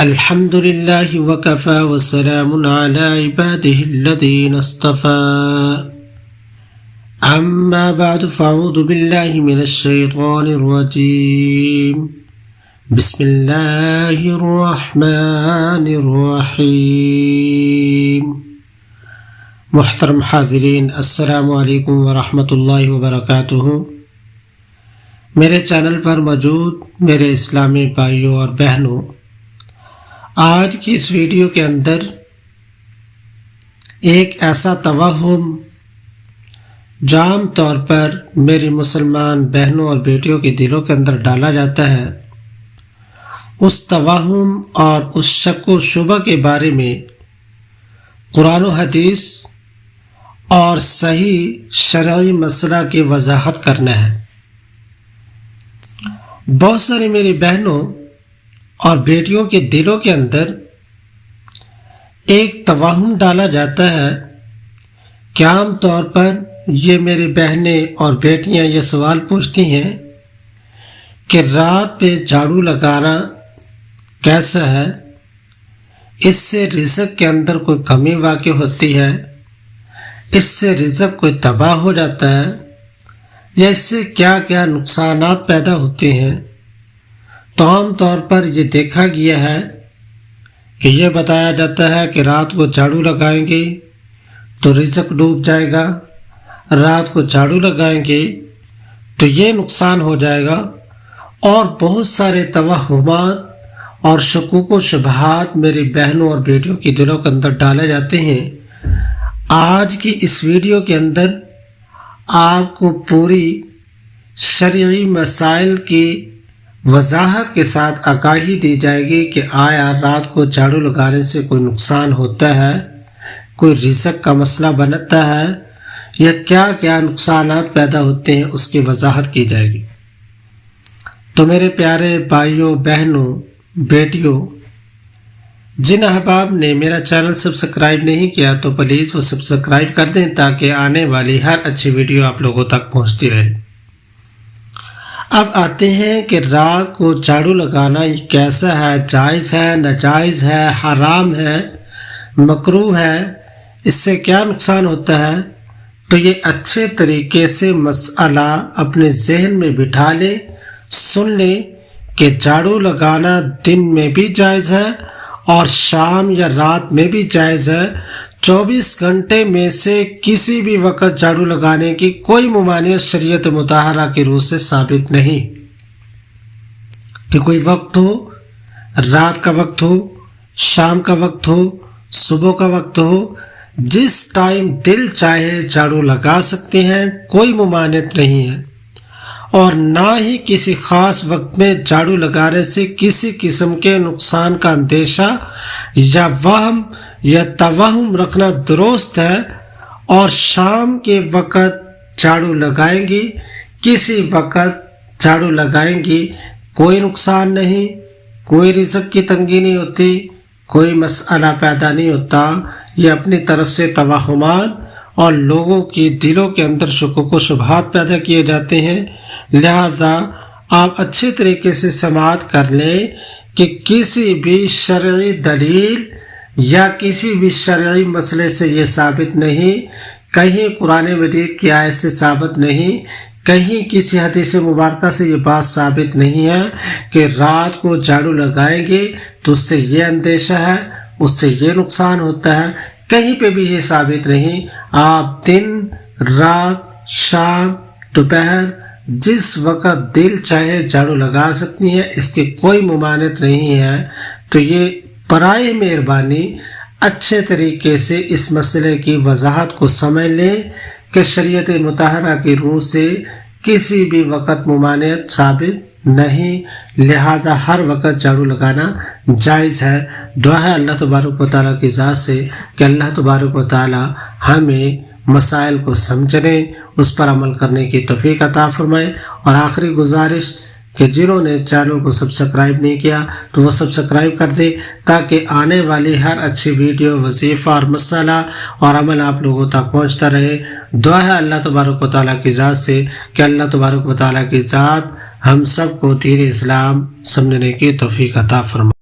الحمد لله وكفى وسلام على عباده الذين اصطفى أما بعد فأعوذ بالله من الشيطان الرجيم بسم الله الرحمن الرحيم محترم حاضرین، السلام علیکم ورحمۃ اللہ وبرکاتہ۔ میرے چینل پر موجود میرے اسلامی بھائیوں اور بہنوں، آج کی اس ویڈیو کے اندر ایک ایسا توہم جو عام طور پر میری مسلمان بہنوں اور بیٹیوں کے دلوں کے اندر ڈالا جاتا ہے، اس توہم اور اس شک و شبہ کے بارے میں قرآن و حدیث اور صحیح شرعی مسئلہ کی وضاحت کرنا ہے۔ بہت ساری میری بہنوں اور بیٹیوں کے دلوں کے اندر ایک توہم ڈالا جاتا ہے کہ عام طور پر یہ میری بہنیں اور بیٹیاں یہ سوال پوچھتی ہیں کہ رات پہ جھاڑو لگانا کیسا ہے، اس سے رزق کے اندر کوئی کمی واقع ہوتی ہے، اس سے رزق کوئی تباہ ہو جاتا ہے، یا اس سے کیا کیا نقصانات پیدا ہوتے ہیں۔ تو عام طور پر یہ دیکھا گیا ہے کہ یہ بتایا جاتا ہے کہ رات کو جھاڑو لگائیں گے تو رزق ڈوب جائے گا، رات کو جھاڑو لگائیں گے تو یہ نقصان ہو جائے گا، اور بہت سارے توہمات اور شکوک و شبہات میری بہنوں اور بیٹیوں کے دلوں کے اندر ڈالے جاتے ہیں۔ آج کی اس ویڈیو کے اندر آپ کو پوری شرعی مسائل کی وضاحت کے ساتھ آگاہی دی جائے گی کہ آیا رات کو جھاڑو لگانے سے کوئی نقصان ہوتا ہے، کوئی رزق کا مسئلہ بنتا ہے، یا کیا کیا نقصانات پیدا ہوتے ہیں، اس کی وضاحت کی جائے گی۔ تو میرے پیارے بھائیوں، بہنوں، بیٹیوں، جن احباب نے میرا چینل سبسکرائب نہیں کیا تو پلیز وہ سبسکرائب کر دیں تاکہ آنے والی ہر اچھی ویڈیو آپ لوگوں تک پہنچتی رہے۔ اب آتے ہیں کہ رات کو جھاڑو لگانا یہ کیسا ہے، جائز ہے، ناجائز ہے، حرام ہے، مکروہ ہے، اس سے کیا نقصان ہوتا ہے۔ تو یہ اچھے طریقے سے مسئلہ اپنے ذہن میں بٹھا لیں، سن لیں کہ جھاڑو لگانا دن میں بھی جائز ہے اور شام یا رات میں بھی جائز ہے۔ 24 گھنٹے میں سے کسی بھی وقت جھاڑو لگانے کی کوئی ممانعت شریعت مطہرہ کی روح سے ثابت نہیں، کہ کوئی وقت ہو، رات کا وقت ہو، شام کا وقت ہو، صبح کا وقت ہو، جس ٹائم دل چاہے جھاڑو لگا سکتے ہیں، کوئی ممانعت نہیں ہے۔ اور نہ ہی کسی خاص وقت میں جھاڑو لگانے سے کسی قسم کے نقصان کا اندیشہ یا وہم یا توہم رکھنا درست ہے۔ اور شام کے وقت جھاڑو لگائیں گی، کسی وقت جھاڑو لگائیں گی، کوئی نقصان نہیں، کوئی رزق کی تنگی نہیں ہوتی، کوئی مسئلہ پیدا نہیں ہوتا۔ یہ اپنی طرف سے توہمات اور لوگوں کی دلوں کے اندر شکوک و شبہات پیدا کیے جاتے ہیں۔ لہذا آپ اچھے طریقے سے سماعت کر لیں کہ کسی بھی شرعی دلیل یا کسی بھی شرعی مسئلے سے یہ ثابت نہیں، کہیں قرآن مجید کی آیت سے ثابت نہیں، کہیں کسی حدیث مبارکہ سے یہ بات ثابت نہیں ہے کہ رات کو جھاڑو لگائیں گے تو اس سے یہ اندیشہ ہے، اس سے یہ نقصان ہوتا ہے، کہیں پہ بھی یہ ثابت نہیں۔ آپ دن، رات، شام، دوپہر، جس وقت دل چاہے جھاڑو لگا سکتی ہیں، اس کی کوئی ممانعت نہیں ہے۔ تو یہ برائے مہربانی اچھے طریقے سے اس مسئلے کی وضاحت کو سمجھ لیں کہ شریعت مطہرہ کی روح سے کسی بھی وقت ممانعت ثابت نہیں، لہذا ہر وقت جھاڑو لگانا جائز ہے۔ دعا ہے اللہ تبارک و تعالیٰ کی ذات سے کہ اللہ تبارک و تعالیٰ ہمیں مسائل کو سمجھنے، اس پر عمل کرنے کی توفیق عطا فرمائے۔ اور آخری گزارش کہ جنہوں نے چینل کو سبسکرائب نہیں کیا تو وہ سبسکرائب کر دیں تاکہ آنے والی ہر اچھی ویڈیو، وظیفہ اور مسئلہ اور عمل آپ لوگوں تک پہنچتا رہے۔ دعا ہے اللہ تبارک و تعالیٰ کی ذات سے کہ اللہ تبارک و تعالیٰ کی ذات ہم سب کو دین اسلام سمجھنے کی توفیق عطا فرمائے۔